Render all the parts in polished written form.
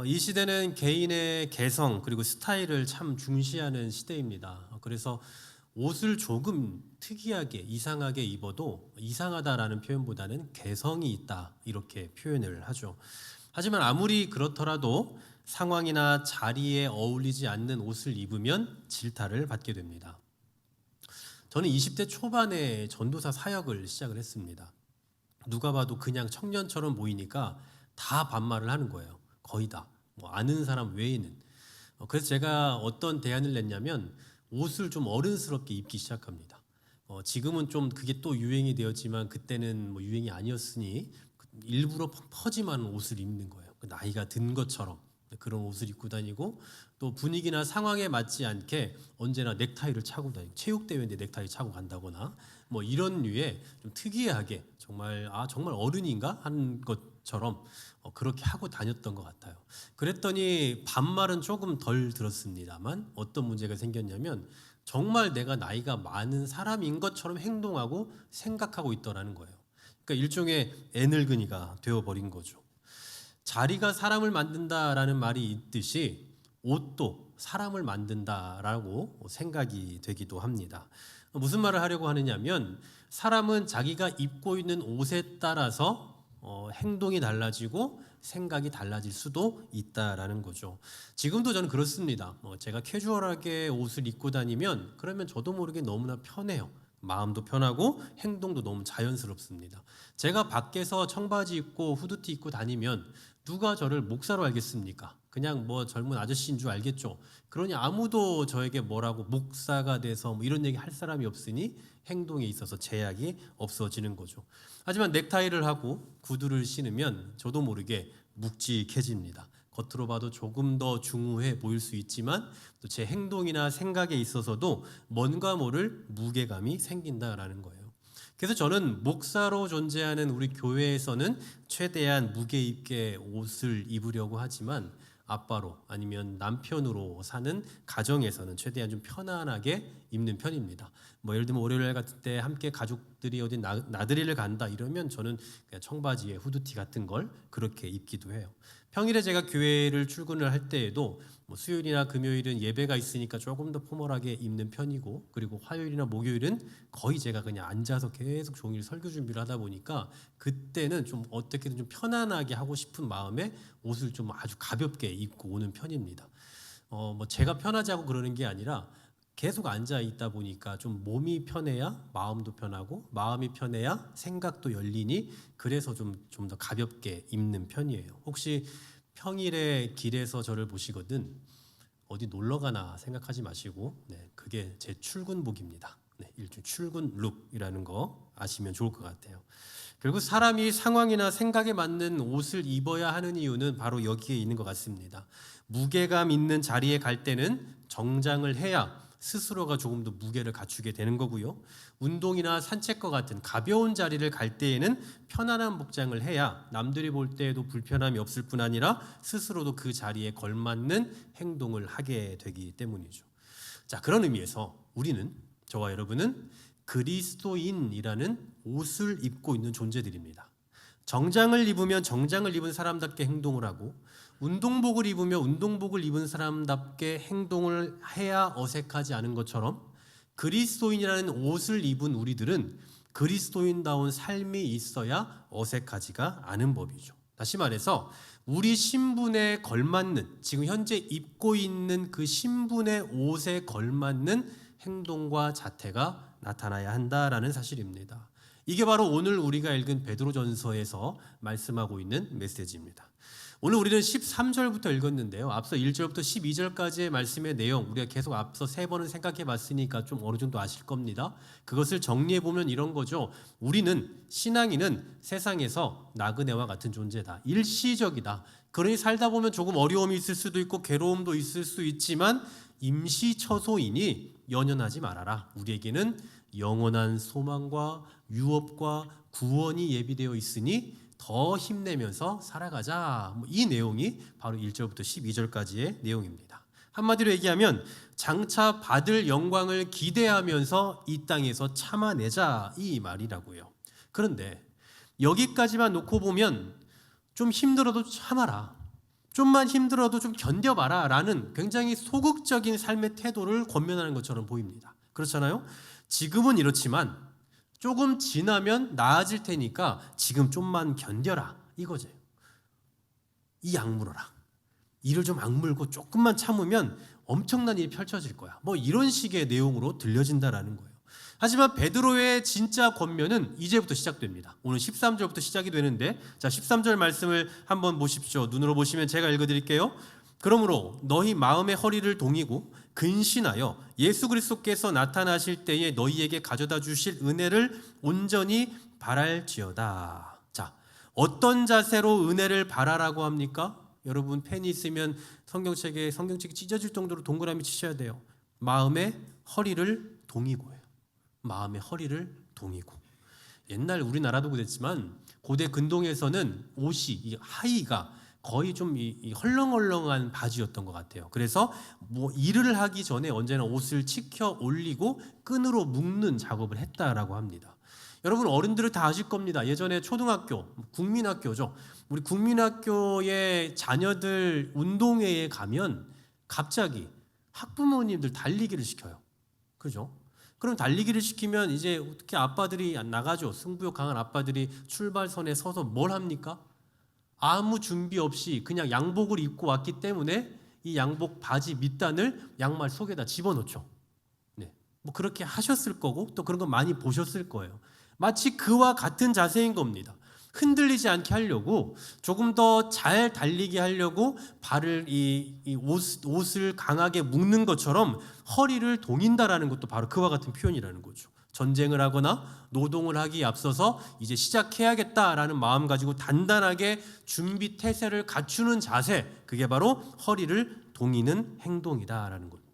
이 시대는 개인의 개성 그리고 스타일을 참 중시하는 시대입니다. 그래서 옷을 조금 특이하게 이상하게 입어도 이상하다라는 표현보다는 개성이 있다 이렇게 표현을 하죠. 하지만 아무리 그렇더라도 상황이나 자리에 어울리지 않는 옷을 입으면 질타를 받게 됩니다. 저는 20대 초반에 전도사 사역을 시작을 했습니다. 누가 봐도 그냥 청년처럼 보이니까 다 반말을 하는 거예요. 거의 다. 뭐 아는 사람 외에는. 그래서 제가 어떤 대안을 냈냐면 옷을 좀 어른스럽게 입기 시작합니다. 지금은 좀 그게 또 유행이 되었지만 그때는 뭐 유행이 아니었으니 일부러 퍼짐한 옷을 입는 거예요. 나이가 든 것처럼 그런 옷을 입고 다니고 또 분위기나 상황에 맞지 않게 언제나 넥타이를 차고 다니고 체육대회인데 넥타이 차고 간다거나 뭐 이런 류의 좀 특이하게 정말 정말 어른인가 하는 것처럼 그렇게 하고 다녔던 것 같아요. 그랬더니 반말은 조금 덜 들었습니다만 어떤 문제가 생겼냐면 정말 내가 나이가 많은 사람인 것처럼 행동하고 생각하고 있더라는 거예요. 그러니까 일종의 애늙은이가 되어버린 거죠. 자리가 사람을 만든다라는 말이 있듯이 옷도 사람을 만든다라고 생각이 되기도 합니다. 무슨 말을 하려고 하느냐면 사람은 자기가 입고 있는 옷에 따라서 행동이 달라지고 생각이 달라질 수도 있다라는 거죠. 지금도 저는 그렇습니다. 제가 캐주얼하게 옷을 입고 다니면 그러면 저도 모르게 너무나 편해요. 마음도 편하고 행동도 너무 자연스럽습니다. 제가 밖에서 청바지 입고 후드티 입고 다니면 누가 저를 목사로 알겠습니까? 그냥 뭐 젊은 아저씨인 줄 알겠죠. 그러니 아무도 저에게 뭐라고 목사가 돼서 뭐 이런 얘기 할 사람이 없으니 행동에 있어서 제약이 없어지는 거죠. 하지만 넥타이를 하고 구두를 신으면 저도 모르게 묵직해집니다. 겉으로 봐도 조금 더 중후해 보일 수 있지만 또 제 행동이나 생각에 있어서도 뭔가 모를 무게감이 생긴다라는 거예요. 그래서 저는 목사로 존재하는 우리 교회에서는 최대한 무게 있게 옷을 입으려고 하지만 아빠로 아니면 남편으로 사는 가정에서는 최대한 좀 편안하게 입는 편입니다. 뭐 예를 들면 월요일 같은 때 함께 가족들이 어디 나들이를 간다 이러면 저는 그냥 청바지에 후드티 같은 걸 그렇게 입기도 해요. 평일에 제가 교회를 출근을 할 때에도 뭐 수요일이나 금요일은 예배가 있으니까 조금 더 포멀하게 입는 편이고 그리고 화요일이나 목요일은 거의 제가 그냥 앉아서 계속 종일 설교 준비를 하다 보니까 그때는 좀 어떻게든 좀 편안하게 하고 싶은 마음에 옷을 좀 아주 가볍게 입고 오는 편입니다. 뭐 제가 편하지 않고 그러는 게 아니라 계속 앉아 있다 보니까 좀 몸이 편해야 마음도 편하고 마음이 편해야 생각도 열리니 그래서 좀 더 가볍게 입는 편이에요. 혹시 평일에 길에서 저를 보시거든 어디 놀러 가나 생각하지 마시고 그게 제 출근복입니다. 일종 출근 룩이라는 거 아시면 좋을 것 같아요. 결국 사람이 상황이나 생각에 맞는 옷을 입어야 하는 이유는 바로 여기에 있는 것 같습니다. 무게감 있는 자리에 갈 때는 정장을 해야 스스로가 조금 더 무게를 갖추게 되는 거고요. 운동이나 산책과 같은 가벼운 자리를 갈 때에는 편안한 복장을 해야 남들이 볼 때에도 불편함이 없을 뿐 아니라 스스로도 그 자리에 걸맞는 행동을 하게 되기 때문이죠. 자, 그런 의미에서 우리는 저와 여러분은 그리스도인이라는 옷을 입고 있는 존재들입니다. 정장을 입으면 정장을 입은 사람답게 행동을 하고 운동복을 입으며 운동복을 입은 사람답게 행동을 해야 어색하지 않은 것처럼 그리스도인이라는 옷을 입은 우리들은 그리스도인다운 삶이 있어야 어색하지가 않은 법이죠. 다시 말해서 우리 신분에 걸맞는 지금 현재 입고 있는 그 신분의 옷에 걸맞는 행동과 자태가 나타나야 한다라는 사실입니다. 이게 바로 오늘 우리가 읽은 베드로전서에서 말씀하고 있는 메시지입니다. 오늘 우리는 13절부터 읽었는데요. 앞서 1절부터 12절까지의 말씀의 내용 우리가 계속 앞서 3번은 생각해 봤으니까 좀 어느 정도 아실 겁니다. 그것을 정리해 보면 이런 거죠. 우리는 신앙인은 세상에서 나그네와 같은 존재다. 일시적이다. 그러니 살다 보면 조금 어려움이 있을 수도 있고 괴로움도 있을 수 있지만 임시처소이니 연연하지 말아라. 우리에게는 영원한 소망과 유업과 구원이 예비되어 있으니 더 힘내면서 살아가자. 이 내용이 바로 1절부터 12절까지의 내용입니다. 한마디로 얘기하면 장차 받을 영광을 기대하면서 이 땅에서 참아내자 이 말이라고요. 그런데 여기까지만 놓고 보면 좀 힘들어도 참아라. 좀만 힘들어도 좀 견뎌봐라 라는 굉장히 소극적인 삶의 태도를 권면하는 것처럼 보입니다. 그렇잖아요? 지금은 이렇지만 조금 지나면 나아질 테니까 지금 좀만 견뎌라 이거죠. 이 악물어라. 이를 좀 악물고 조금만 참으면 엄청난 일이 펼쳐질 거야. 뭐 이런 식의 내용으로 들려진다라는 거예요. 하지만 베드로의 진짜 권면은 이제부터 시작됩니다. 오늘 13절부터 시작이 되는데, 자 13절 말씀을 한번 보십시오. 눈으로 보시면 제가 읽어드릴게요. 그러므로 너희 마음의 허리를 동이고 근신하여 예수 그리스도께서 나타나실 때에 너희에게 가져다 주실 은혜를 온전히 바랄지어다. 자, 어떤 자세로 은혜를 바라라고 합니까? 여러분 펜이 있으면 성경책이 찢어질 정도로 동그라미 치셔야 돼요. 마음의 허리를 동이고요. 마음의 허리를 동이고. 옛날 우리나라도 그랬지만 고대 근동에서는 옷이 이 하의가 거의 좀 이 헐렁헐렁한 바지였던 것 같아요. 그래서 뭐 일을 하기 전에 언제나 옷을 치켜 올리고 끈으로 묶는 작업을 했다라고 합니다. 여러분 어른들은 다 아실 겁니다. 예전에 초등학교, 국민학교죠. 우리 국민학교의 자녀들 운동회에 가면 갑자기 학부모님들 달리기를 시켜요. 그죠? 그럼 달리기를 시키면 이제 어떻게 아빠들이 나가죠. 승부욕 강한 아빠들이 출발선에 서서 뭘 합니까? 아무 준비 없이 그냥 양복을 입고 왔기 때문에 이 양복 바지 밑단을 양말 속에다 집어넣죠. 네, 뭐 그렇게 하셨을 거고 또 그런 거 많이 보셨을 거예요. 마치 그와 같은 자세인 겁니다. 흔들리지 않게 하려고 조금 더 잘 달리게 하려고 발을 옷을 강하게 묶는 것처럼 허리를 동인다라는 것도 바로 그와 같은 표현이라는 거죠. 전쟁을 하거나 노동을 하기에 앞서서 이제 시작해야겠다라는 마음 가지고 단단하게 준비 태세를 갖추는 자세, 그게 바로 허리를 동이는 행동이다라는 겁니다.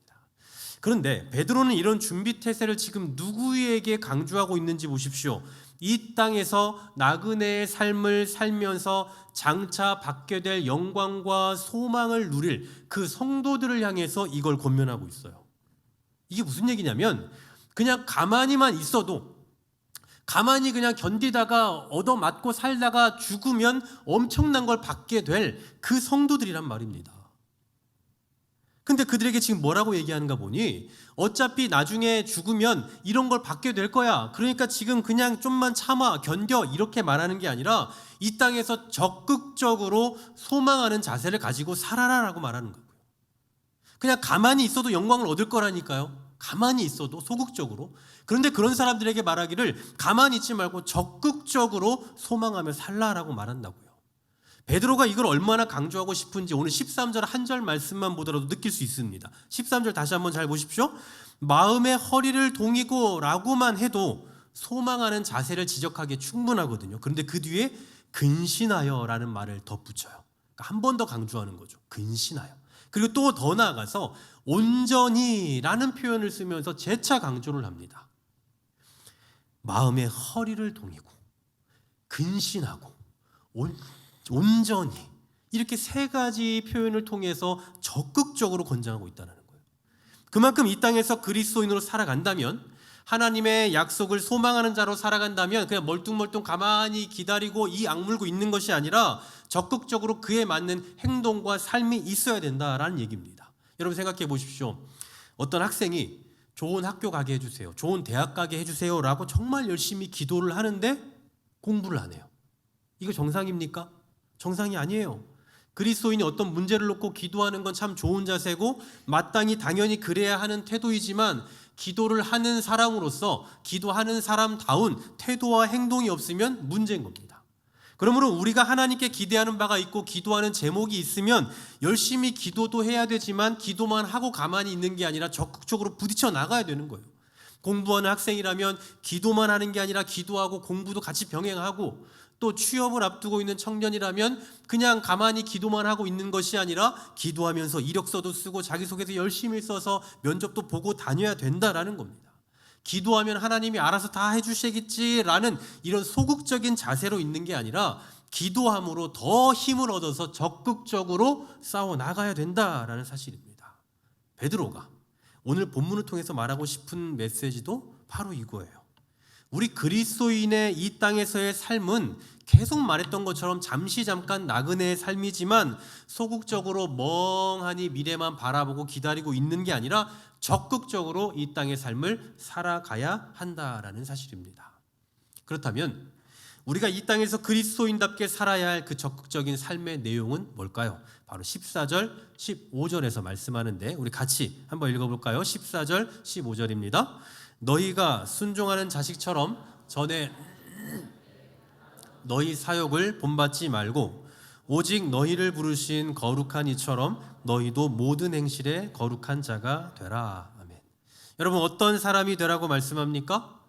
그런데 베드로는 이런 준비 태세를 지금 누구에게 강조하고 있는지 보십시오. 이 땅에서 나그네의 삶을 살면서 장차 받게 될 영광과 소망을 누릴 그 성도들을 향해서 이걸 권면하고 있어요. 이게 무슨 얘기냐면 그냥 가만히만 있어도 가만히 그냥 견디다가 얻어맞고 살다가 죽으면 엄청난 걸 받게 될 그 성도들이란 말입니다. 근데 그들에게 지금 뭐라고 얘기하는가 보니 어차피 나중에 죽으면 이런 걸 받게 될 거야. 그러니까 지금 그냥 좀만 참아, 견뎌 이렇게 말하는 게 아니라 이 땅에서 적극적으로 소망하는 자세를 가지고 살아라라고 말하는 거고요. 그냥 가만히 있어도 영광을 얻을 거라니까요. 가만히 있어도 소극적으로. 그런데 그런 사람들에게 말하기를 가만히 있지 말고 적극적으로 소망하며 살라라고 말한다고요. 베드로가 이걸 얼마나 강조하고 싶은지 오늘 13절 한 절 말씀만 보더라도 느낄 수 있습니다. 13절 다시 한번 잘 보십시오. 마음의 허리를 동이고 라고만 해도 소망하는 자세를 지적하기에 충분하거든요. 그런데 그 뒤에 근신하여 라는 말을 덧붙여요. 그러니까 한 번 더 강조하는 거죠. 근신하여. 그리고 또 더 나아가서 온전히 라는 표현을 쓰면서 재차 강조를 합니다. 마음의 허리를 동이고 근신하고 온전히 이렇게 세 가지 표현을 통해서 적극적으로 권장하고 있다는 거예요. 그만큼 이 땅에서 그리스도인으로 살아간다면 하나님의 약속을 소망하는 자로 살아간다면 그냥 멀뚱멀뚱 가만히 기다리고 이 악물고 있는 것이 아니라 적극적으로 그에 맞는 행동과 삶이 있어야 된다라는 얘기입니다. 여러분 생각해 보십시오. 어떤 학생이 좋은 학교 가게 해주세요, 좋은 대학 가게 해주세요 라고 정말 열심히 기도를 하는데 공부를 안 해요. 이거 정상입니까? 정상이 아니에요. 그리스도인이 어떤 문제를 놓고 기도하는 건 참 좋은 자세고 마땅히 당연히 그래야 하는 태도이지만 기도를 하는 사람으로서 기도하는 사람다운 태도와 행동이 없으면 문제인 겁니다. 그러므로 우리가 하나님께 기대하는 바가 있고 기도하는 제목이 있으면 열심히 기도도 해야 되지만 기도만 하고 가만히 있는 게 아니라 적극적으로 부딪혀 나가야 되는 거예요. 공부하는 학생이라면 기도만 하는 게 아니라 기도하고 공부도 같이 병행하고, 또 취업을 앞두고 있는 청년이라면 그냥 가만히 기도만 하고 있는 것이 아니라 기도하면서 이력서도 쓰고 자기소개서 열심히 써서 면접도 보고 다녀야 된다라는 겁니다. 기도하면 하나님이 알아서 다 해주시겠지라는 이런 소극적인 자세로 있는 게 아니라 기도함으로 더 힘을 얻어서 적극적으로 싸워 나가야 된다라는 사실입니다. 베드로가 오늘 본문을 통해서 말하고 싶은 메시지도 바로 이거예요. 우리 그리스도인의 이 땅에서의 삶은 계속 말했던 것처럼 잠시 잠깐 나그네의 삶이지만 소극적으로 멍하니 미래만 바라보고 기다리고 있는 게 아니라 적극적으로 이 땅의 삶을 살아가야 한다라는 사실입니다. 그렇다면 우리가 이 땅에서 그리스도인답게 살아야 할 그 적극적인 삶의 내용은 뭘까요? 바로 14절, 15절에서 말씀하는데 우리 같이 한번 읽어볼까요? 14절, 15절입니다. 너희가 순종하는 자식처럼 전에 너희 사욕을 본받지 말고 오직 너희를 부르신 거룩한 이처럼 너희도 모든 행실에 거룩한 자가 되라. 아멘. 여러분 어떤 사람이 되라고 말씀합니까?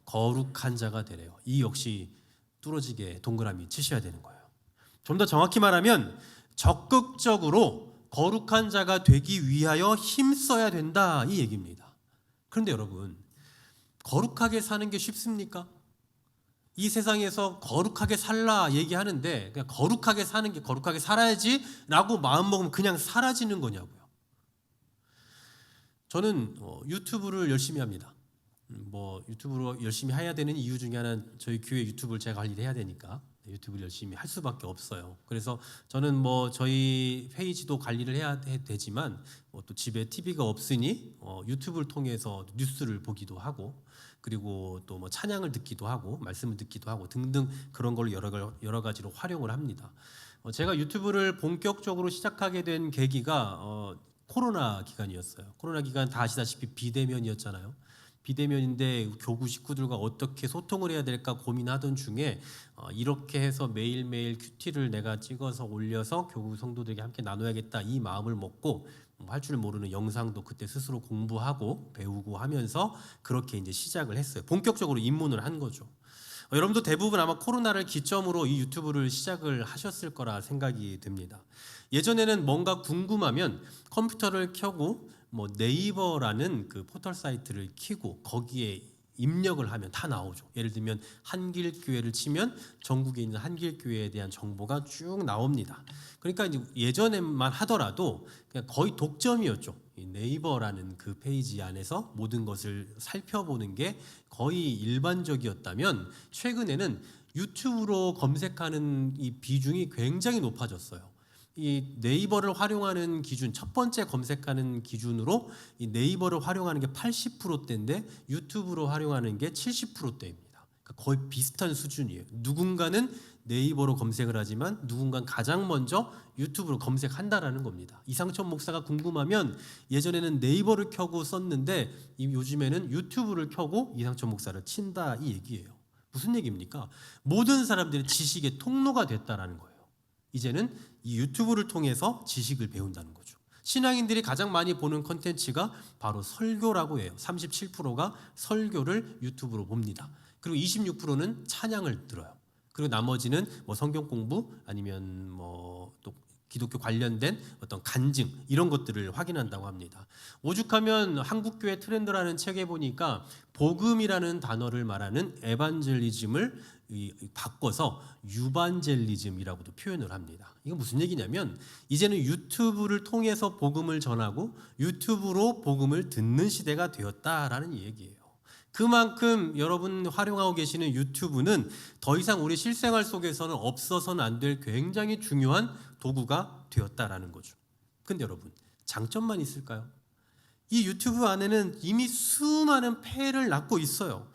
거룩한 자가 되래요. 이 역시 뚫어지게 동그라미 치셔야 되는 거예요. 좀 더 정확히 말하면 적극적으로 거룩한 자가 되기 위하여 힘써야 된다 이 얘기입니다. 그런데 여러분 거룩하게 사는 게 쉽습니까? 이 세상에서 거룩하게 살라 얘기하는데 그냥 거룩하게 사는 게 거룩하게 살아야지 라고 마음먹으면 그냥 사라지는 거냐고요. 저는 유튜브를 열심히 합니다. 유튜브로 열심히 해야 되는 이유 중에 하나는 저희 교회 유튜브를 제가 관리를 해야 되니까 유튜브를 열심히 할 수밖에 없어요. 그래서 저는 저희 페이지도 관리를 해야 되지만 또 집에 TV가 없으니 유튜브를 통해서 뉴스를 보기도 하고 그리고 또 찬양을 듣기도 하고 말씀을 듣기도 하고 등등 그런 걸로 여러 가지로 활용을 합니다. 제가 유튜브를 본격적으로 시작하게 된 계기가 코로나 기간이었어요. 코로나 기간 다 아시다시피 비대면이었잖아요. 비대면인데 교구 식구들과 어떻게 소통을 해야 될까 고민하던 중에 이렇게 해서 매일매일 큐티를 내가 찍어서 올려서 교구 성도들에게 함께 나눠야겠다 이 마음을 먹고 할 줄 모르는 영상도 그때 스스로 공부하고 배우고 하면서 그렇게 이제 시작을 했어요. 본격적으로 입문을 한 거죠. 여러분도 대부분 아마 코로나를 기점으로 이 유튜브를 시작을 하셨을 거라 생각이 듭니다. 예전에는 뭔가 궁금하면 컴퓨터를 켜고 네이버라는 그 포털 사이트를 키고 거기에 입력을 하면 다 나오죠. 예를 들면 한길교회를 치면 전국에 있는 한길교회에 대한 정보가 쭉 나옵니다. 그러니까 이제 예전에만 하더라도 그냥 거의 독점이었죠. 이 네이버라는 그 페이지 안에서 모든 것을 살펴보는 게 거의 일반적이었다면 최근에는 유튜브로 검색하는 이 비중이 굉장히 높아졌어요. 이 네이버를 활용하는 기준, 첫 번째 검색하는 기준으로 이 네이버를 활용하는 게 80%대인데 유튜브로 활용하는 게 70%대입니다. 그러니까 거의 비슷한 수준이에요. 누군가는 네이버로 검색을 하지만 누군가는 가장 먼저 유튜브로 검색한다라는 겁니다. 이상천 목사가 궁금하면 예전에는 네이버를 켜고 썼는데 요즘에는 유튜브를 켜고 이상천 목사를 친다 이 얘기예요. 무슨 얘기입니까? 모든 사람들이 지식의 통로가 됐다라는 거예요. 이제는 이 유튜브를 통해서 지식을 배운다는 거죠. 신앙인들이 가장 많이 보는 콘텐츠가 바로 설교라고 해요. 37%가 설교를 유튜브로 봅니다. 그리고 26%는 찬양을 들어요. 그리고 나머지는 성경 공부 아니면 또 기독교 관련된 어떤 간증 이런 것들을 확인한다고 합니다. 오죽하면 한국교회 트렌드라는 책에 보니까 복음이라는 단어를 말하는 에반젤리즘을 바꿔서 유반젤리즘이라고도 표현을 합니다. 이건 무슨 얘기냐면 이제는 유튜브를 통해서 복음을 전하고 유튜브로 복음을 듣는 시대가 되었다라는 얘기예요. 그만큼 여러분 활용하고 계시는 유튜브는 더 이상 우리 실생활 속에서는 없어서는 안 될 굉장히 중요한 도구가 되었다라는 거죠. 근데 여러분 장점만 있을까요? 이 유튜브 안에는 이미 수많은 폐를 낳고 있어요.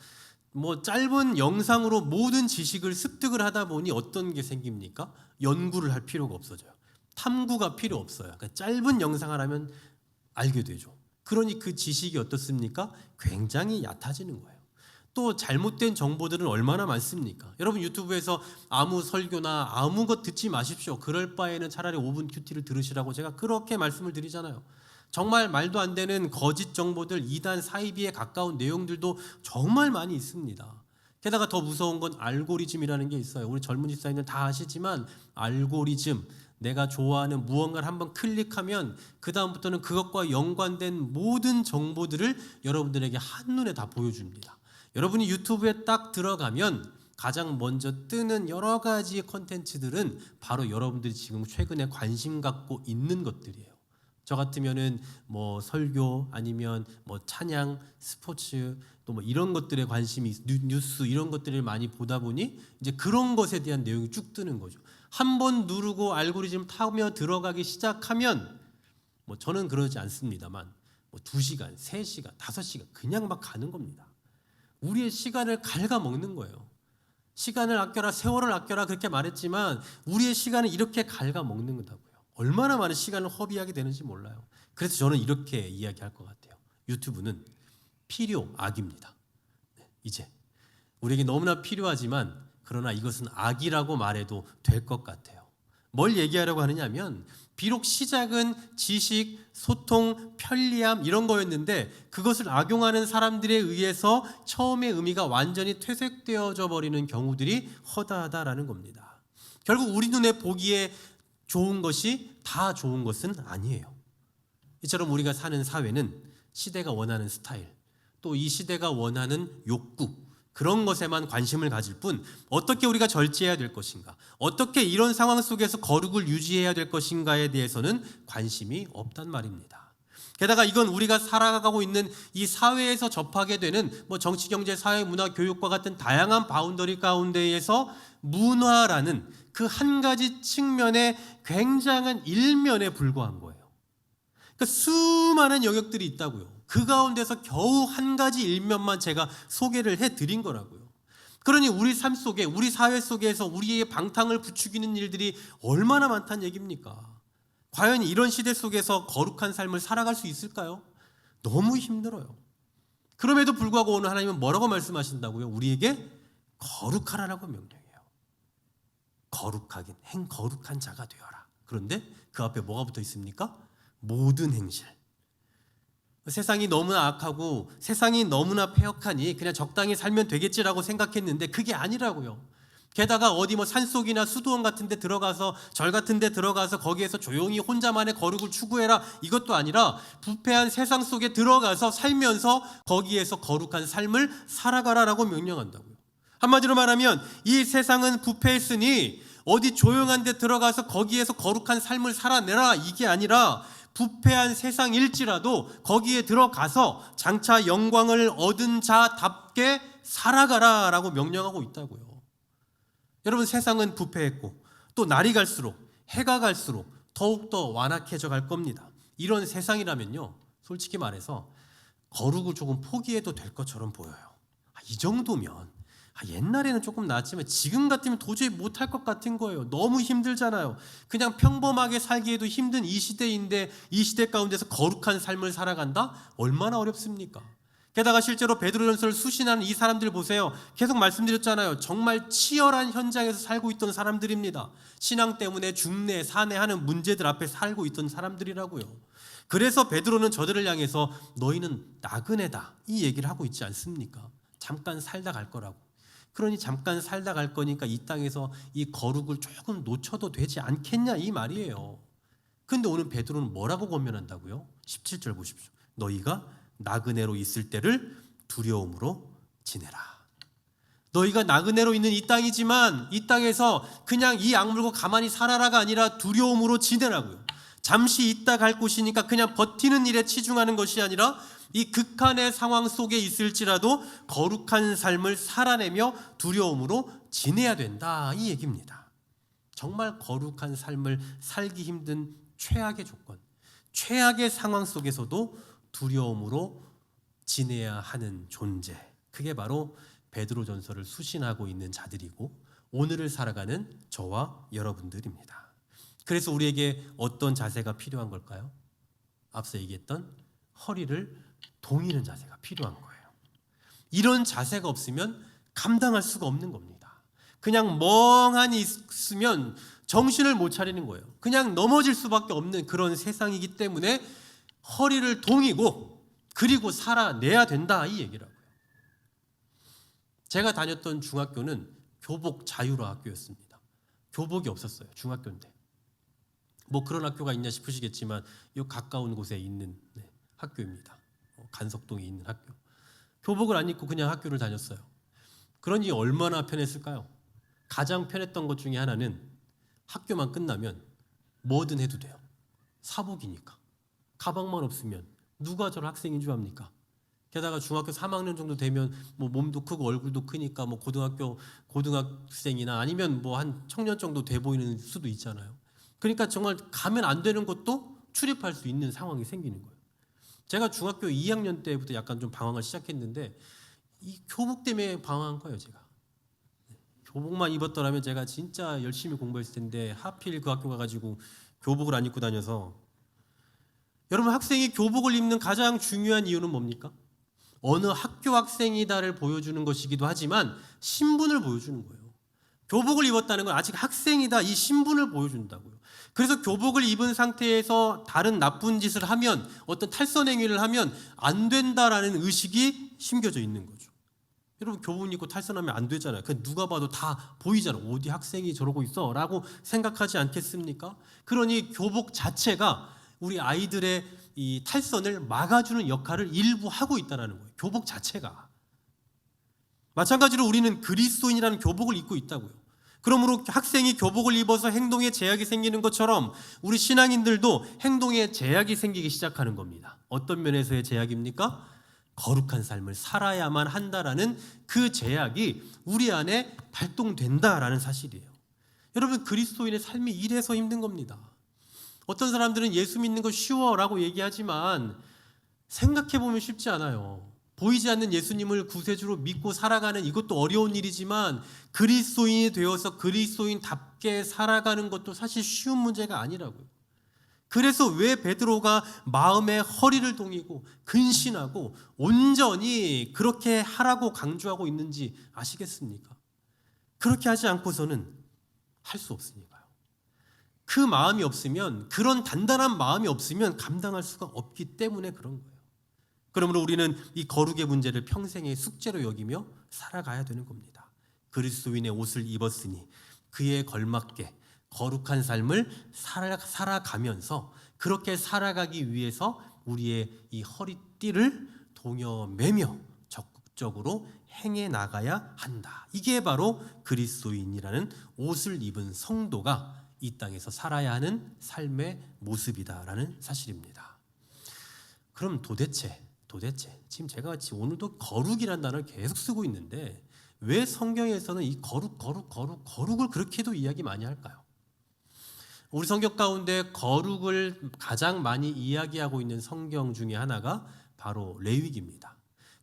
짧은 영상으로 모든 지식을 습득을 하다 보니 어떤 게 생깁니까? 연구를 할 필요가 없어져요. 탐구가 필요 없어요. 그러니까 짧은 영상을 하면 알게 되죠. 그러니 그 지식이 어떻습니까? 굉장히 얕아지는 거예요. 또 잘못된 정보들은 얼마나 많습니까? 여러분 유튜브에서 아무 설교나 아무 것 듣지 마십시오. 그럴 바에는 차라리 5분 큐티를 들으시라고 제가 그렇게 말씀을 드리잖아요. 정말 말도 안 되는 거짓 정보들, 이단 사이비에 가까운 내용들도 정말 많이 있습니다. 게다가 더 무서운 건 알고리즘이라는 게 있어요. 우리 젊은 집사님들 다 아시지만 알고리즘, 내가 좋아하는 무언가를 한번 클릭하면 그 다음부터는 그것과 연관된 모든 정보들을 여러분들에게 한눈에 다 보여줍니다. 여러분이 유튜브에 딱 들어가면 가장 먼저 뜨는 여러 가지 콘텐츠들은 바로 여러분들이 지금 최근에 관심 갖고 있는 것들이에요. 저 같으면은 뭐 설교 아니면 뭐 찬양, 스포츠 또 뭐 이런 것들에 관심이 뉴스 이런 것들을 많이 보다 보니 이제 그런 것에 대한 내용이 쭉 뜨는 거죠. 한 번 누르고 알고리즘 타며 들어가기 시작하면 뭐 저는 그러지 않습니다만 뭐 2시간, 3시간, 5시간 그냥 막 가는 겁니다. 우리의 시간을 갉아먹는 거예요. 시간을 아껴라, 세월을 아껴라 그렇게 말했지만 우리의 시간을 이렇게 갉아먹는 거다고요. 얼마나 많은 시간을 허비하게 되는지 몰라요. 그래서 저는 이렇게 이야기할 것 같아요. 유튜브는 필요 악입니다. 이제 우리에게 너무나 필요하지만 그러나 이것은 악이라고 말해도 될 것 같아요. 뭘 얘기하려고 하느냐면 비록 시작은 지식, 소통, 편리함 이런 거였는데 그것을 악용하는 사람들에 의해서 처음의 의미가 완전히 퇴색되어져 버리는 경우들이 허다하다라는 겁니다. 결국 우리 눈에 보기에 좋은 것이 다 좋은 것은 아니에요. 이처럼 우리가 사는 사회는 시대가 원하는 스타일, 또 이 시대가 원하는 욕구, 그런 것에만 관심을 가질 뿐 어떻게 우리가 절제해야 될 것인가, 어떻게 이런 상황 속에서 거룩을 유지해야 될 것인가에 대해서는 관심이 없단 말입니다. 게다가 이건 우리가 살아가고 있는 이 사회에서 접하게 되는 뭐 정치, 경제, 사회, 문화, 교육과 같은 다양한 바운더리 가운데에서 문화라는 그 한 가지 측면의 굉장한 일면에 불과한 거예요. 그러니까 수많은 영역들이 있다고요. 그 가운데서 겨우 한 가지 일면만 제가 소개를 해드린 거라고요. 그러니 우리 삶 속에, 우리 사회 속에서 우리의 방탕을 부추기는 일들이 얼마나 많다는 얘기입니까? 과연 이런 시대 속에서 거룩한 삶을 살아갈 수 있을까요? 너무 힘들어요. 그럼에도 불구하고 오늘 하나님은 뭐라고 말씀하신다고요? 우리에게 거룩하라라고 명령해요. 거룩하긴 거룩한 자가 되어라. 그런데 그 앞에 뭐가 붙어 있습니까? 모든 행실. 세상이 너무나 악하고 세상이 너무나 패역하니 그냥 적당히 살면 되겠지라고 생각했는데 그게 아니라고요. 게다가 어디 뭐 산속이나 수도원 같은 데 들어가서, 절 같은 데 들어가서 거기에서 조용히 혼자만의 거룩을 추구해라, 이것도 아니라 부패한 세상 속에 들어가서 살면서 거기에서 거룩한 삶을 살아가라라고 명령한다고요. 한마디로 말하면 이 세상은 부패했으니 어디 조용한 데 들어가서 거기에서 거룩한 삶을 살아내라, 이게 아니라 부패한 세상일지라도 거기에 들어가서 장차 영광을 얻은 자답게 살아가라라고 명령하고 있다고요. 여러분, 세상은 부패했고 또 날이 갈수록, 해가 갈수록 더욱더 완악해져 갈 겁니다. 이런 세상이라면요, 솔직히 말해서 거룩을 조금 포기해도 될 것처럼 보여요. 이 정도면 옛날에는 조금 나았지만 지금 같으면 도저히 못할 것 같은 거예요. 너무 힘들잖아요. 그냥 평범하게 살기에도 힘든 이 시대인데 이 시대 가운데서 거룩한 삶을 살아간다? 얼마나 어렵습니까? 게다가 실제로 베드로전서를 수신하는 이 사람들 보세요. 계속 말씀드렸잖아요. 정말 치열한 현장에서 살고 있던 사람들입니다. 신앙 때문에 중내, 산해하는 문제들 앞에 살고 있던 사람들이라고요. 그래서 베드로는 저들을 향해서 너희는 나그네다, 이 얘기를 하고 있지 않습니까? 잠깐 살다 갈 거라고. 그러니 잠깐 살다 갈 거니까 이 땅에서 이 거룩을 조금 놓쳐도 되지 않겠냐, 이 말이에요. 그런데 오늘 베드로는 뭐라고 권면한다고요? 17절 보십시오. 너희가 나그네로 있을 때를 두려움으로 지내라. 너희가 나그네로 있는 이 땅이지만 이 땅에서 그냥 이 악물고 가만히 살아라가 아니라 두려움으로 지내라고요. 잠시 있다 갈 곳이니까 그냥 버티는 일에 치중하는 것이 아니라 이 극한의 상황 속에 있을지라도 거룩한 삶을 살아내며 두려움으로 지내야 된다, 이 얘기입니다. 정말 거룩한 삶을 살기 힘든 최악의 조건, 최악의 상황 속에서도 두려움으로 지내야 하는 존재, 그게 바로 베드로전서를 수신하고 있는 자들이고 오늘을 살아가는 저와 여러분들입니다. 그래서 우리에게 어떤 자세가 필요한 걸까요? 앞서 얘기했던 허리를 동이는 자세가 필요한 거예요. 이런 자세가 없으면 감당할 수가 없는 겁니다. 그냥 멍하니 있으면 정신을 못 차리는 거예요. 그냥 넘어질 수밖에 없는 그런 세상이기 때문에 허리를 동이고 그리고 살아내야 된다, 이 얘기라고요. 제가 다녔던 중학교는 교복 자유로 학교였습니다. 교복이 없었어요, 중학교인데. 뭐 그런 학교가 있냐 싶으시겠지만 이 가까운 곳에 있는 학교입니다. 간석동에 있는 학교. 교복을 안 입고 그냥 학교를 다녔어요. 그러니 얼마나 편했을까요? 가장 편했던 것 중에 하나는 학교만 끝나면 뭐든 해도 돼요. 사복이니까. 가방만 없으면 누가 저를 학생인 줄 압니까? 게다가 중학교 3학년 정도 되면 뭐 몸도 크고 얼굴도 크니까 뭐 고등학생이나 아니면 뭐 한 청년 정도 돼 보이는 수도 있잖아요. 그러니까 정말 가면 안 되는 것도 출입할 수 있는 상황이 생기는 거예요. 제가 중학교 2학년 때부터 약간 좀 방황을 시작했는데 이 교복 때문에 방황한 거예요, 제가. 교복만 입었더라면 제가 진짜 열심히 공부했을 텐데 하필 그 학교 가가지고 교복을 안 입고 다녀서. 여러분, 학생이 교복을 입는 가장 중요한 이유는 뭡니까? 어느 학교 학생이다를 보여주는 것이기도 하지만 신분을 보여주는 거예요. 교복을 입었다는 건 아직 학생이다, 이 신분을 보여준다고요. 그래서 교복을 입은 상태에서 다른 나쁜 짓을 하면, 어떤 탈선 행위를 하면 안 된다라는 의식이 심겨져 있는 거죠. 여러분, 교복 입고 탈선하면 안 되잖아요. 그냥 누가 봐도 다 보이잖아요. 어디 학생이 저러고 있어 라고 생각하지 않겠습니까? 그러니 교복 자체가 우리 아이들의 이 탈선을 막아주는 역할을 일부 하고 있다는 거예요. 교복 자체가. 마찬가지로 우리는 그리스도인이라는 교복을 입고 있다고요. 그러므로 학생이 교복을 입어서 행동에 제약이 생기는 것처럼 우리 신앙인들도 행동에 제약이 생기기 시작하는 겁니다. 어떤 면에서의 제약입니까? 거룩한 삶을 살아야만 한다라는 그 제약이 우리 안에 발동된다라는 사실이에요. 여러분, 그리스도인의 삶이 이래서 힘든 겁니다. 어떤 사람들은 예수 믿는 거 쉬워라고 얘기하지만 생각해보면 쉽지 않아요. 보이지 않는 예수님을 구세주로 믿고 살아가는 이것도 어려운 일이지만 그리스도인이 되어서 그리스도인답게 살아가는 것도 사실 쉬운 문제가 아니라고요. 그래서 왜 베드로가 마음의 허리를 동이고 근신하고 온전히 그렇게 하라고 강조하고 있는지 아시겠습니까? 그렇게 하지 않고서는 할 수 없으니까요. 그 마음이 없으면, 그런 단단한 마음이 없으면 감당할 수가 없기 때문에 그런 거예요. 그러므로 우리는 이 거룩의 문제를 평생의 숙제로 여기며 살아가야 되는 겁니다. 그리스도인의 옷을 입었으니 그에 걸맞게 거룩한 삶을 살아가면서, 그렇게 살아가기 위해서 우리의 이 허리띠를 동여매며 적극적으로 행해 나가야 한다. 이게 바로 그리스도인이라는 옷을 입은 성도가 이 땅에서 살아야 하는 삶의 모습이다라는 사실입니다. 그럼 도대체 지금 제가 오늘도 거룩이라는 단어를 계속 쓰고 있는데 왜 성경에서는 이 거룩을 그렇게도 이야기 많이 할까요? 우리 성경 가운데 거룩을 가장 많이 이야기하고 있는 성경 중에 하나가 바로 레위기입니다.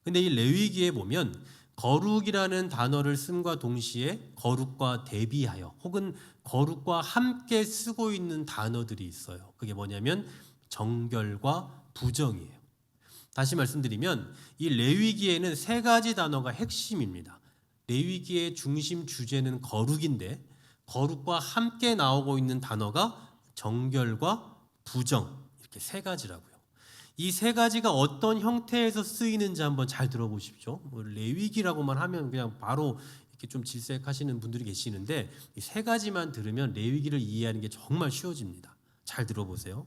근데 이 레위기에 보면 거룩이라는 단어를 씀과 동시에 거룩과 대비하여 혹은 거룩과 함께 쓰고 있는 단어들이 있어요. 그게 뭐냐면 정결과 부정이에요. 다시 말씀드리면 이 레위기에는 세 가지 단어가 핵심입니다. 레위기의 중심 주제는 거룩인데 거룩과 함께 나오고 있는 단어가 정결과 부정, 이렇게 세 가지라고요. 이 세 가지가 어떤 형태에서 쓰이는지 한번 잘 들어보십시오. 레위기라고만 하면 그냥 바로 이렇게 좀 질색하시는 분들이 계시는데 이 세 가지만 들으면 레위기를 이해하는 게 정말 쉬워집니다. 잘 들어보세요.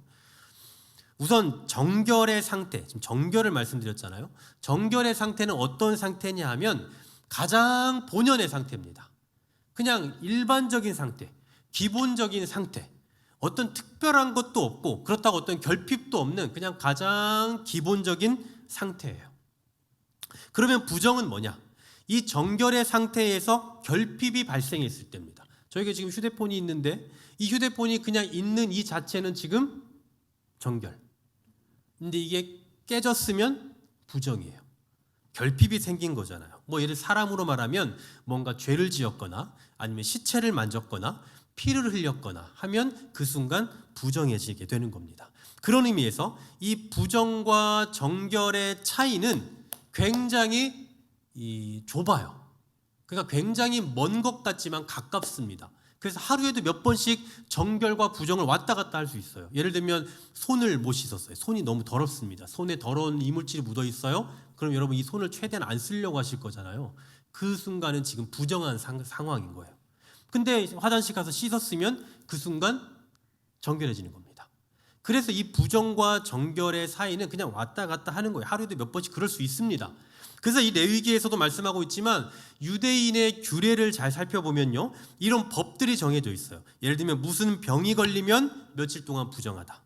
우선 정결의 상태, 지금 정결을 말씀드렸잖아요. 정결의 상태는 어떤 상태냐 하면 가장 본연의 상태입니다. 그냥 일반적인 상태, 기본적인 상태, 어떤 특별한 것도 없고 그렇다고 어떤 결핍도 없는 그냥 가장 기본적인 상태예요. 그러면 부정은 뭐냐? 이 정결의 상태에서 결핍이 발생했을 때입니다. 저에게 지금 휴대폰이 있는데 이 휴대폰이 그냥 있는 이 자체는 지금 정결. 근데 이게 깨졌으면 부정이에요. 결핍이 생긴 거잖아요. 뭐 예를 사람으로 말하면 뭔가 죄를 지었거나 아니면 시체를 만졌거나 피를 흘렸거나 하면 그 순간 부정해지게 되는 겁니다. 그런 의미에서 이 부정과 정결의 차이는 굉장히 좁아요. 그러니까 굉장히 먼 것 같지만 가깝습니다. 그래서 하루에도 몇 번씩 정결과 부정을 왔다 갔다 할 수 있어요. 예를 들면 손을 못 씻었어요. 손이 너무 더럽습니다. 손에 더러운 이물질이 묻어 있어요. 그럼 여러분 이 손을 최대한 안 쓰려고 하실 거잖아요. 그 순간은 지금 부정한 상황인 거예요. 근데 화장실 가서 씻었으면 그 순간 정결해지는 겁니다. 그래서 이 부정과 정결의 사이는 그냥 왔다 갔다 하는 거예요. 하루에도 몇 번씩 그럴 수 있습니다. 그래서 이 레위기에서도 말씀하고 있지만 유대인의 규례를 잘 살펴보면요, 이런 법들이 정해져 있어요. 예를 들면 무슨 병이 걸리면 며칠 동안 부정하다,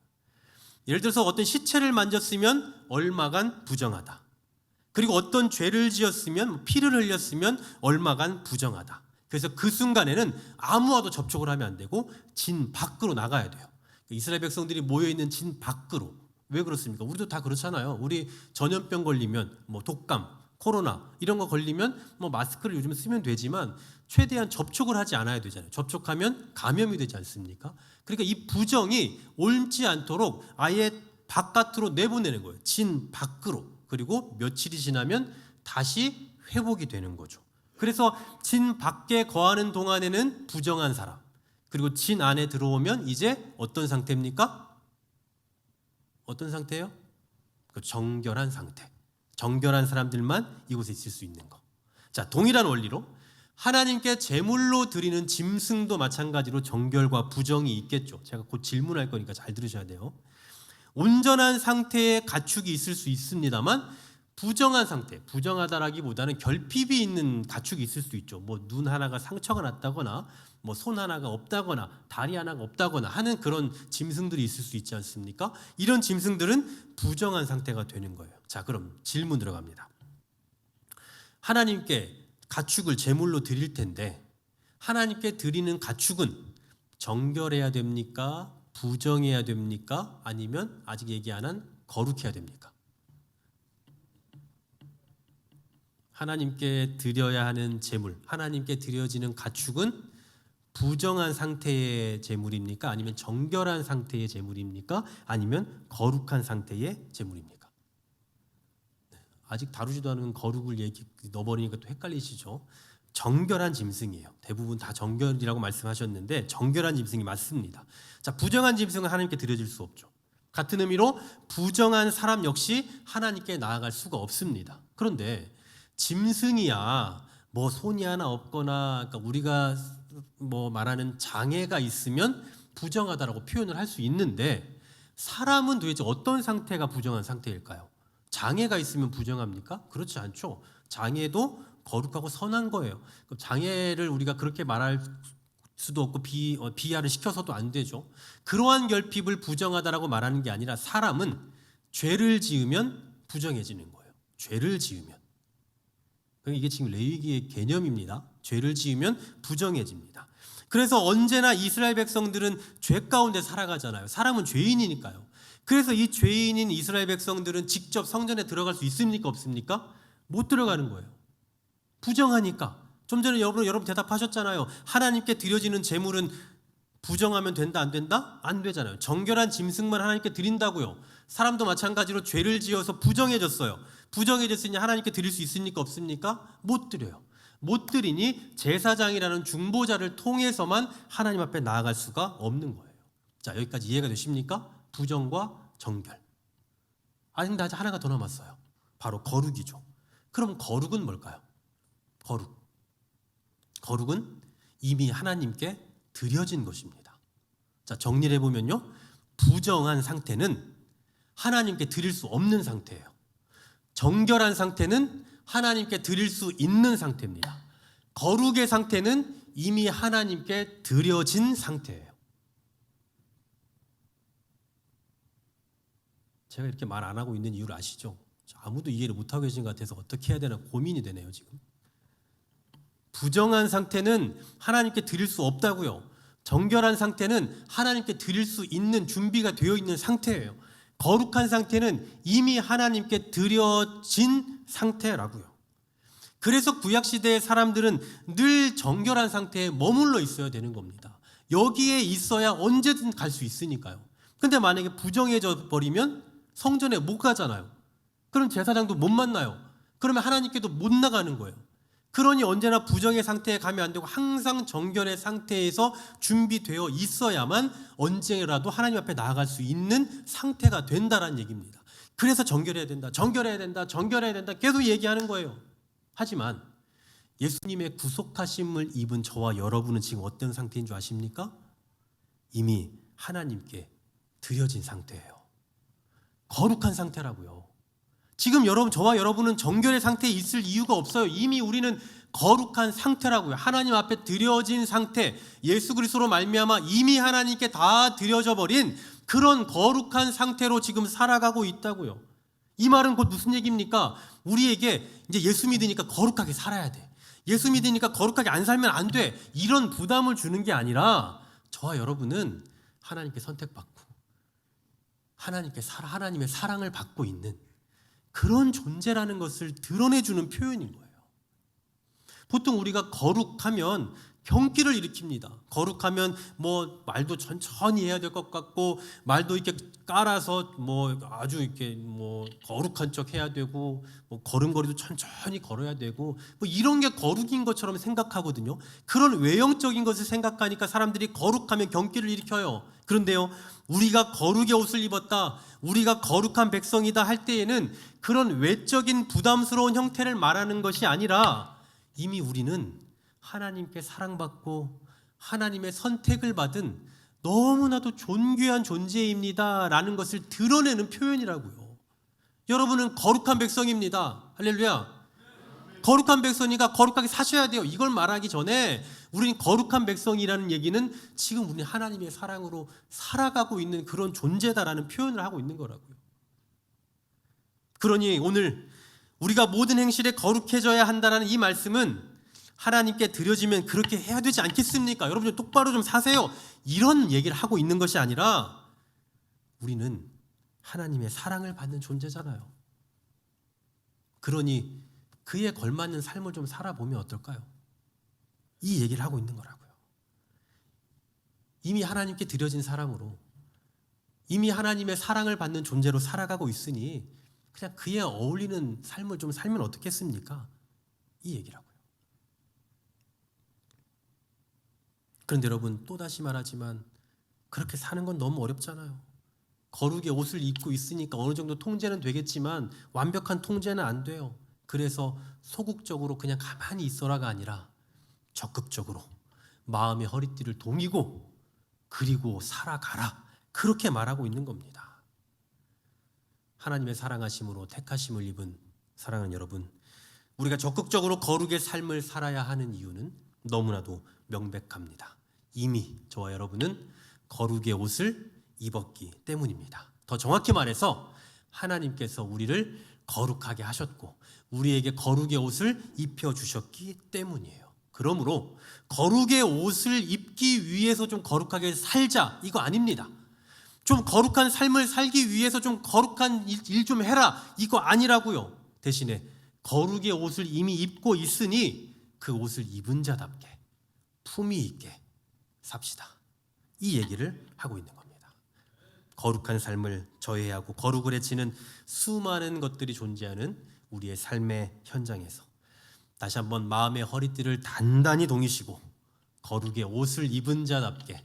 예를 들어서 어떤 시체를 만졌으면 얼마간 부정하다. 그리고 어떤 죄를 지었으면, 피를 흘렸으면 얼마간 부정하다. 그래서 그 순간에는 아무와도 접촉을 하면 안 되고 진 밖으로 나가야 돼요. 이스라엘 백성들이 모여있는 진 밖으로. 왜 그렇습니까? 우리도 다 그렇잖아요. 우리 전염병 걸리면, 독감, 코로나 이런 거 걸리면 마스크를 요즘 쓰면 되지만 최대한 접촉을 하지 않아야 되잖아요. 접촉하면 감염이 되지 않습니까? 그러니까 이 부정이 옮지 않도록 아예 바깥으로 내보내는 거예요. 진 밖으로. 그리고 며칠이 지나면 다시 회복이 되는 거죠. 그래서 진 밖에 거하는 동안에는 부정한 사람, 그리고 진 안에 들어오면 이제 어떤 상태입니까? 어떤 상태예요? 정결한 상태. 정결한 사람들만 이곳에 있을 수 있는 거. 자, 동일한 원리로 하나님께 제물로 드리는 짐승도 마찬가지로 정결과 부정이 있겠죠. 제가 곧 질문할 거니까 잘 들으셔야 돼요. 온전한 상태의 가축이 있을 수 있습니다만 부정한 상태, 부정하다라기보다는 결핍이 있는 가축이 있을 수 있죠. 눈 하나가 상처가 났다거나 손 하나가 없다거나 다리 하나가 없다거나 하는 그런 짐승들이 있을 수 있지 않습니까? 이런 짐승들은 부정한 상태가 되는 거예요. 자, 그럼 질문 들어갑니다. 하나님께 가축을 제물로 드릴 텐데 하나님께 드리는 가축은 정결해야 됩니까? 부정해야 됩니까? 아니면 아직 얘기 안 한 거룩해야 됩니까? 하나님께 드려야 하는 제물, 하나님께 드려지는 가축은 부정한 상태의 제물입니까? 아니면 정결한 상태의 제물입니까? 아니면 거룩한 상태의 제물입니까? 아직 다루지도 않은 거룩을 넣어버리니까 또 헷갈리시죠? 정결한 짐승이에요. 대부분 다 정결이라고 말씀하셨는데 정결한 짐승이 맞습니다. 자, 부정한 짐승은 하나님께 드려질 수 없죠. 같은 의미로 부정한 사람 역시 하나님께 나아갈 수가 없습니다. 그런데 짐승이야 손이 하나 없거나 그러니까 우리가 말하는 장애가 있으면 부정하다라고 표현을 할 수 있는데 사람은 도대체 어떤 상태가 부정한 상태일까요? 장애가 있으면 부정합니까? 그렇지 않죠. 장애도 거룩하고 선한 거예요. 장애를 우리가 그렇게 말할 수도 없고 비하를 시켜서도 안 되죠. 그러한 결핍을 부정하다라고 말하는 게 아니라 사람은 죄를 지으면 부정해지는 거예요. 죄를 지으면. 이게 지금 레위기의 개념입니다. 죄를 지으면 부정해집니다. 그래서 언제나 이스라엘 백성들은 죄 가운데 살아가잖아요. 사람은 죄인이니까요. 그래서 이 죄인인 이스라엘 백성들은 직접 성전에 들어갈 수 있습니까? 없습니까? 못 들어가는 거예요. 부정하니까. 좀 전에 여러분 대답하셨잖아요. 하나님께 드려지는 제물은 부정하면 된다 안 된다? 안 되잖아요. 정결한 짐승만 하나님께 드린다고요. 사람도 마찬가지로 죄를 지어서 부정해졌어요. 부정해졌으니 하나님께 드릴 수 있습니까? 없습니까? 못 드려요. 못 드리니 제사장이라는 중보자를 통해서만 하나님 앞에 나아갈 수가 없는 거예요. 자, 여기까지 이해가 되십니까? 부정과 정결. 근데 아직 하나가 더 남았어요. 바로 거룩이죠. 그럼 거룩은 뭘까요? 거룩은 이미 하나님께 드려진 것입니다. 자, 정리를 해보면요. 부정한 상태는 하나님께 드릴 수 없는 상태예요. 정결한 상태는 하나님께 드릴 수 있는 상태입니다. 거룩의 상태는 이미 하나님께 드려진 상태예요. 제가 이렇게 말 안 하고 있는 이유를 아시죠? 아무도 이해를 못하고 계신 것 같아서 어떻게 해야 되나 고민이 되네요, 지금. 부정한 상태는 하나님께 드릴 수 없다고요. 정결한 상태는 하나님께 드릴 수 있는 준비가 되어 있는 상태예요. 거룩한 상태는 이미 하나님께 드려진 상태라고요. 그래서 구약시대의 사람들은 늘 정결한 상태에 머물러 있어야 되는 겁니다. 여기에 있어야 언제든 갈 수 있으니까요. 근데 만약에 부정해져 버리면 성전에 못 가잖아요. 그럼 제사장도 못 만나요. 그러면 하나님께도 못 나가는 거예요. 그러니 언제나 부정의 상태에 가면 안 되고 항상 정결의 상태에서 준비되어 있어야만 언제라도 하나님 앞에 나아갈 수 있는 상태가 된다라는 얘기입니다. 그래서 정결해야 된다, 정결해야 된다, 정결해야 된다 계속 얘기하는 거예요. 하지만 예수님의 구속하심을 입은 저와 여러분은 지금 어떤 상태인 줄 아십니까? 이미 하나님께 드려진 상태예요. 거룩한 상태라고요. 지금 저와 여러분은 정결의 상태에 있을 이유가 없어요. 이미 우리는 거룩한 상태라고요. 하나님 앞에 드려진 상태, 예수 그리스도로 말미암아 이미 하나님께 다 드려져 버린 그런 거룩한 상태로 지금 살아가고 있다고요. 이 말은 곧 무슨 얘기입니까? 우리에게 이제 예수 믿으니까 거룩하게 살아야 돼. 예수 믿으니까 거룩하게 안 살면 안 돼. 이런 부담을 주는 게 아니라 저와 여러분은 하나님께 선택받고 하나님의 사랑을 받고 있는 그런 존재라는 것을 드러내주는 표현인 거예요. 보통 우리가 거룩하면 병기를 일으킵니다. 거룩하면 뭐 말도 천천히 해야 될 것 같고 말도 이렇게 깔아서 뭐 아주 이렇게 뭐 거룩한 척 해야 되고 뭐 걸음걸이도 천천히 걸어야 되고 뭐 이런 게 거룩인 것처럼 생각하거든요. 그런 외형적인 것을 생각하니까 사람들이 거룩하면 경기를 일으켜요. 그런데요, 우리가 거룩의 옷을 입었다, 우리가 거룩한 백성이다 할 때에는 그런 외적인 부담스러운 형태를 말하는 것이 아니라 이미 우리는 하나님께 사랑받고 하나님의 선택을 받은 너무나도 존귀한 존재입니다 라는 것을 드러내는 표현이라고요. 여러분은 거룩한 백성입니다. 할렐루야. 거룩한 백성이니까 거룩하게 사셔야 돼요. 이걸 말하기 전에 우리는 거룩한 백성이라는 얘기는 지금 우리는 하나님의 사랑으로 살아가고 있는 그런 존재다라는 표현을 하고 있는 거라고요. 그러니 오늘 우리가 모든 행실에 거룩해져야 한다는 이 말씀은 하나님께 드려지면 그렇게 해야 되지 않겠습니까? 여러분 똑바로 좀 사세요. 이런 얘기를 하고 있는 것이 아니라 우리는 하나님의 사랑을 받는 존재잖아요. 그러니 그에 걸맞는 삶을 좀 살아보면 어떨까요? 이 얘기를 하고 있는 거라고요. 이미 하나님께 드려진 사랑으로 이미 하나님의 사랑을 받는 존재로 살아가고 있으니 그냥 그에 어울리는 삶을 좀 살면 어떻겠습니까? 이 얘기라고요. 그런데 여러분 또다시 말하지만 그렇게 사는 건 너무 어렵잖아요. 거룩의 옷을 입고 있으니까 어느 정도 통제는 되겠지만 완벽한 통제는 안 돼요. 그래서 소극적으로 그냥 가만히 있어라가 아니라 적극적으로 마음의 허리띠를 동이고 그리고 살아가라, 그렇게 말하고 있는 겁니다. 하나님의 사랑하심으로 택하심을 입은 사랑하는 여러분, 우리가 적극적으로 거룩의 삶을 살아야 하는 이유는 너무나도 명백합니다. 이미 저와 여러분은 거룩의 옷을 입었기 때문입니다. 더 정확히 말해서 하나님께서 우리를 거룩하게 하셨고 우리에게 거룩의 옷을 입혀주셨기 때문이에요. 그러므로 거룩의 옷을 입기 위해서 좀 거룩하게 살자, 이거 아닙니다. 좀 거룩한 삶을 살기 위해서 좀 거룩한 일 좀 해라, 이거 아니라고요. 대신에 거룩의 옷을 이미 입고 있으니 그 옷을 입은 자답게 품위 있게 삽시다, 이 얘기를 하고 있는 겁니다. 거룩한 삶을 저해하고 거룩을 해치는 수많은 것들이 존재하는 우리의 삶의 현장에서 다시 한번 마음의 허리띠를 단단히 동이시고 거룩의 옷을 입은 자답게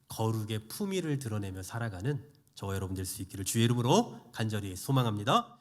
거룩의 품위를 드러내며 살아가는 저와 여러분 될 수 있기를 주의 이름으로 간절히 소망합니다.